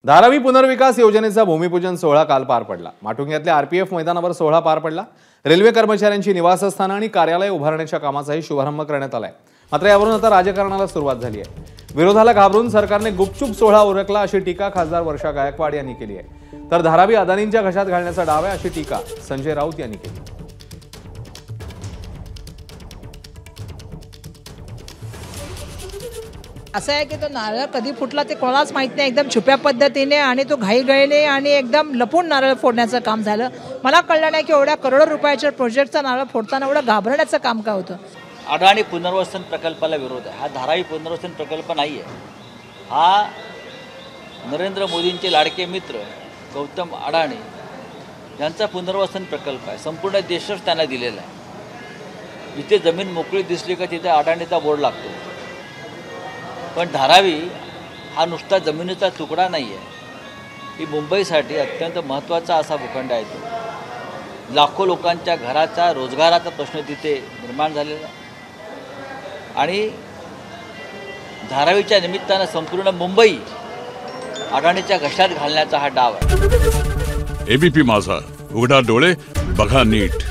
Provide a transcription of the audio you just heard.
धारावी पुनर्विकास योजनेचा भूमिपूजन सोहळा काल पार पडला। माटुंग्यातल्या आरपीएफ मैदानावर सोहळा पार पडला। रेल्वे कर्मचाऱ्यांची निवासस्थाने आणि कार्यालय उभारण्याच्या कामाचाही शुभारंभ करण्यात आलाय। मात्र यावरून आता राजकारणाला सुरुवात झाली आहे। विरोधाला घाबरून सरकारने गुपचूप सोहळा उरकला अशी टीका खासदार वर्षा गायकवाड यांनी केली आहे। तर धारावी अदानींच्या घशात घालण्याचा डाव आहे अशी टीका संजय राऊत यांनी केली। असं आहे की तो नारळ कधी फुटला ते कोणालाच माहित नाही। एकदम छुप्या पद्धतीने आणि तो घाईघाईने आणि एकदम लपून नारळ फोडण्याचं काम झालं। मला कळलं नाही की एवढ्या करोडो रुपयाच्या प्रोजेक्टचा नारळ फोडताना एवढं घाबरण्याचं काम काय होतं। अडाणी पुनर्वसन प्रकल्पाला विरोध आहे। हा धारावी पुनर्वसन प्रकल्प नाही आहे, हा नरेंद्र मोदींचे लाडके मित्र गौतम अडाणी यांचा पुनर्वसन प्रकल्प आहे। संपूर्ण देशच त्यांना दिलेला आहे। इथे जमीन मोकळी दिसली का तिथे अडाणीचा बोर्ड लागतो। पण धारावी हा नुसता जमिनीचा तुकडा नाही आहे, ही मुंबईसाठी अत्यंत महत्त्वाचा असा भूखंड आहे। तो लाखो लोकांच्या घराचा रोजगाराचा प्रश्न तिथे निर्माण झालेला आणि धारावीच्या निमित्तानं संपूर्ण मुंबई अडाणीच्या घशात घालण्याचा हा डाव आहे। एबीपी माझा, उघडा डोळे बघा नीट।